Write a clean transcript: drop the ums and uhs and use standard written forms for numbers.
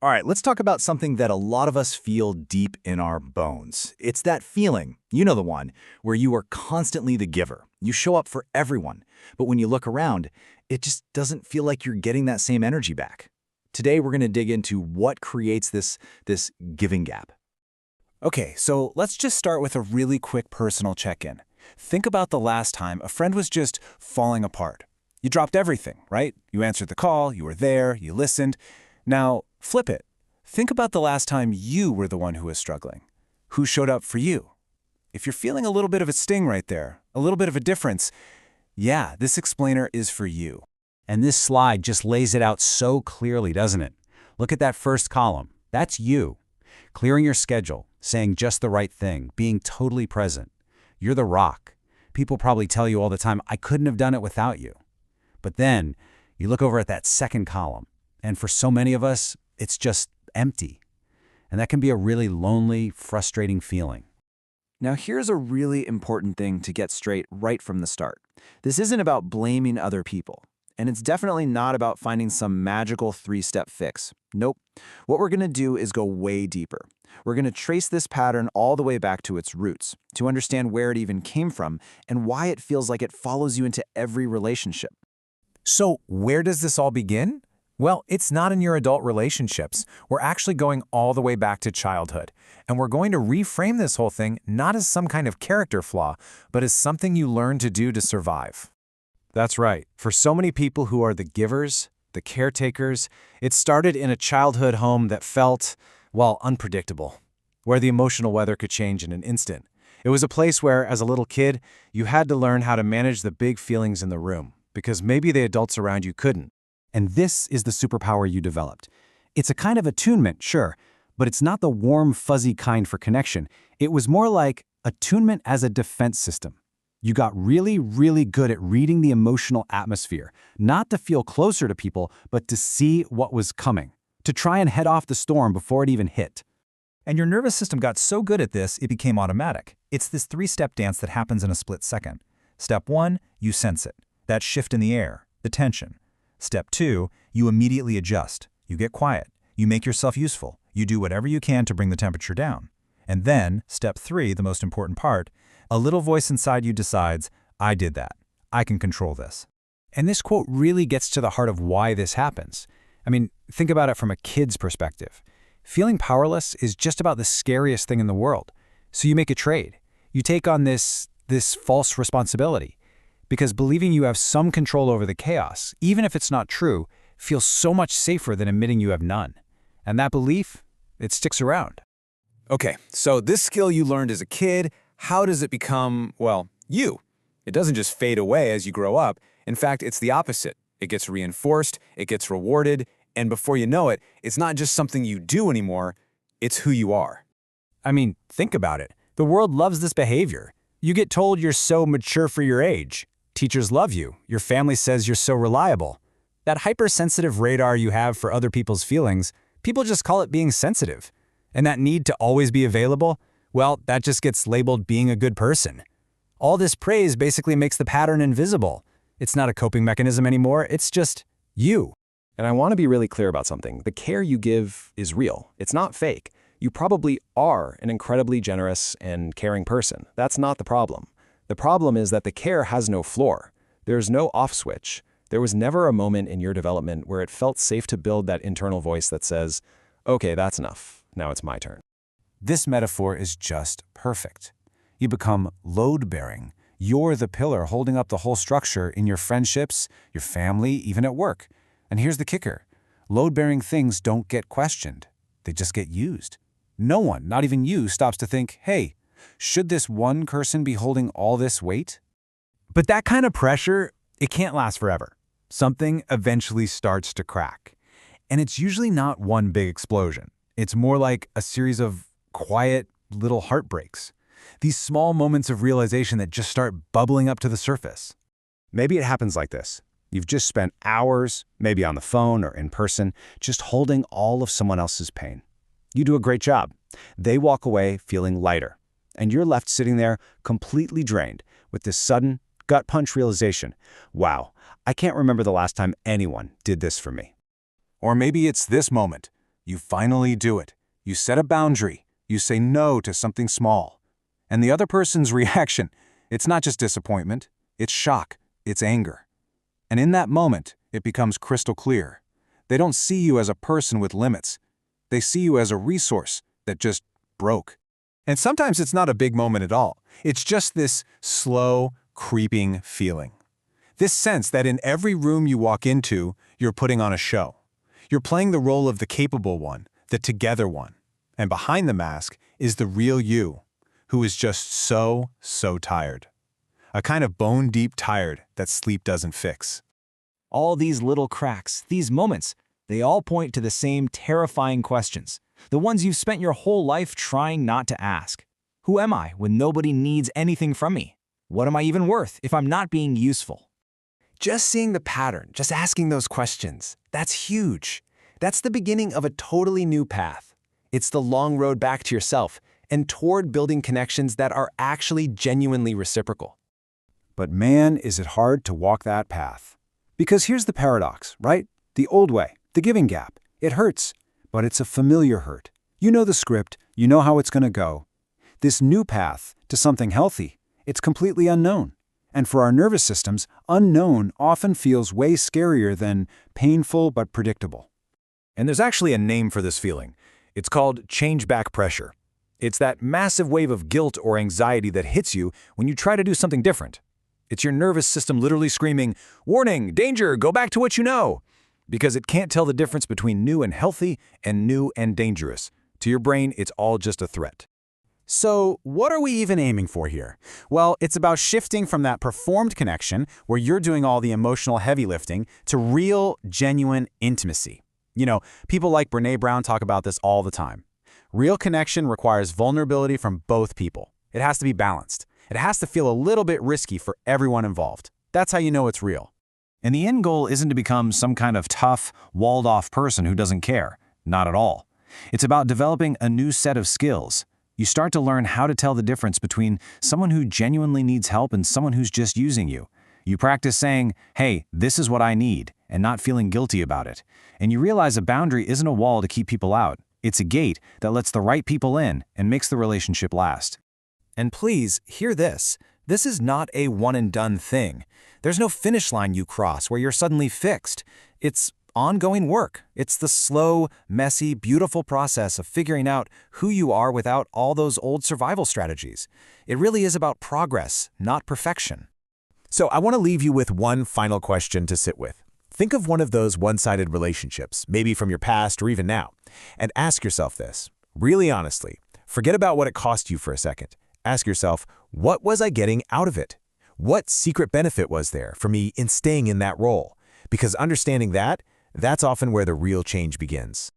All right, let's talk about something that a lot of us feel deep in our bones. It's that feeling, you know the one, where you are constantly the giver. You show up for everyone, but when you look around, it just doesn't feel like you're getting that same energy back. Today, we're going to dig into what creates this giving gap. Okay, so let's just start with a really quick personal check-in. Think about the last time a friend was just falling apart. You dropped everything, right? You answered the call, you were there, you listened. Now, flip it. Think about the last time you were the one who was struggling. Who showed up for you? If you're feeling a little bit of a sting right there, a little bit of a difference, yeah, this explainer is for you. And this slide just lays it out so clearly, doesn't it? Look at that first column. That's you. Clearing your schedule, saying just the right thing, being totally present. You're the rock. People probably tell you all the time, I couldn't have done it without you. But then you look over at that second column, and for so many of us, it's just empty. And that can be a really lonely, frustrating feeling. Now here's a really important thing to get straight right from the start. This isn't about blaming other people. And it's definitely not about finding some magical three-step fix. Nope. What we're going to do is go way deeper. We're going to trace this pattern all the way back to its roots, to understand where it even came from and why it feels like it follows you into every relationship. So where does this all begin? Well, it's not in your adult relationships. We're actually going all the way back to childhood. And we're going to reframe this whole thing not as some kind of character flaw, but as something you learn to do to survive. That's right. For so many people who are the givers, the caretakers, it started in a childhood home that felt, well, unpredictable, where the emotional weather could change in an instant. It was a place where, as a little kid, you had to learn how to manage the big feelings in the room, because maybe the adults around you couldn't. And this is the superpower you developed. It's a kind of attunement, sure, but it's not the warm, fuzzy kind for connection. It was more like attunement as a defense system. You got really, really good at reading the emotional atmosphere, not to feel closer to people, but to see what was coming, to try and head off the storm before it even hit. And your nervous system got so good at this, it became automatic. It's this three-step dance that happens in a split second. Step 1, you sense it. That shift in the air, the tension. Step 2, you immediately adjust. You get quiet. You make yourself useful. You do whatever you can to bring the temperature down. And then, step 3, the most important part, a little voice inside you decides, I did that. I can control this. And this quote really gets to the heart of why this happens. I mean, think about it from a kid's perspective. Feeling powerless is just about the scariest thing in the world. So you make a trade. You take on this false responsibility. Because believing you have some control over the chaos, even if it's not true, feels so much safer than admitting you have none. And that belief, it sticks around. Okay, so this skill you learned as a kid, how does it become, well, you? It doesn't just fade away as you grow up. In fact, it's the opposite. It gets reinforced, it gets rewarded, and before you know it, it's not just something you do anymore, it's who you are. I mean, think about it. The world loves this behavior. You get told you're so mature for your age. Teachers love you. Your family says you're so reliable. That hypersensitive radar you have for other people's feelings, people just call it being sensitive. And that need to always be available, well, that just gets labeled being a good person. All this praise basically makes the pattern invisible. It's not a coping mechanism anymore, it's just you. And I want to be really clear about something. The care you give is real. It's not fake. You probably are an incredibly generous and caring person. That's not the problem. The problem is that the care has no floor. There's no off switch. There was never a moment in your development where it felt safe to build that internal voice that says, okay, that's enough. Now it's my turn. This metaphor is just perfect. You become load-bearing. You're the pillar holding up the whole structure in your friendships, your family, even at work. And here's the kicker. Load-bearing things don't get questioned. They just get used. No one, not even you, stops to think, hey, should this one person be holding all this weight? But that kind of pressure, it can't last forever. Something eventually starts to crack. And it's usually not one big explosion. It's more like a series of quiet little heartbreaks. These small moments of realization that just start bubbling up to the surface. Maybe it happens like this. You've just spent hours, maybe on the phone or in person, just holding all of someone else's pain. You do a great job. They walk away feeling lighter. And you're left sitting there completely drained with this sudden, gut punch realization. Wow, I can't remember the last time anyone did this for me. Or maybe it's this moment. You finally do it. You set a boundary. You say no to something small. And the other person's reaction, it's not just disappointment, it's shock, it's anger. And in that moment, it becomes crystal clear. They don't see you as a person with limits. They see you as a resource that just broke. And sometimes it's not a big moment at all. It's just this slow, creeping feeling. This sense that in every room you walk into, you're putting on a show. You're playing the role of the capable one, the together one. And behind the mask is the real you, who is just so tired. A kind of bone-deep tired that sleep doesn't fix. All these little cracks, these moments, they all point to the same terrifying questions, the ones you've spent your whole life trying not to ask. Who am I when nobody needs anything from me? What am I even worth if I'm not being useful? Just seeing the pattern, just asking those questions, that's huge. That's the beginning of a totally new path. It's the long road back to yourself and toward building connections that are actually genuinely reciprocal. But man, is it hard to walk that path. Because here's the paradox, right? The old way, the giving gap. It hurts, but it's a familiar hurt. You know the script, you know how it's going to go. This new path to something healthy, it's completely unknown. And for our nervous systems, unknown often feels way scarier than painful but predictable. And there's actually a name for this feeling. It's called change-back pressure. It's that massive wave of guilt or anxiety that hits you when you try to do something different. It's your nervous system literally screaming, "Warning, danger, go back to what you know," because it can't tell the difference between new and healthy and new and dangerous. To your brain, it's all just a threat. So, what are we even aiming for here? Well, it's about shifting from that performed connection, where you're doing all the emotional heavy lifting, to real, genuine intimacy. You know, people like Brené Brown talk about this all the time. Real connection requires vulnerability from both people. It has to be balanced. It has to feel a little bit risky for everyone involved. That's how you know it's real. And the end goal isn't to become some kind of tough, walled-off person who doesn't care. Not at all. It's about developing a new set of skills. You start to learn how to tell the difference between someone who genuinely needs help and someone who's just using you. You practice saying, "Hey, this is what I need," and not feeling guilty about it. And you realize a boundary isn't a wall to keep people out. It's a gate that lets the right people in and makes the relationship last. And please, hear this. This is not a one-and-done thing. There's no finish line you cross where you're suddenly fixed. It's ongoing work. It's the slow, messy, beautiful process of figuring out who you are without all those old survival strategies. It really is about progress, not perfection. So I want to leave you with one final question to sit with. Think of one of those one-sided relationships, maybe from your past or even now, and ask yourself this, really honestly. Forget about what it cost you for a second. Ask yourself, what was I getting out of it? What secret benefit was there for me in staying in that role? Because understanding that, that's often where the real change begins.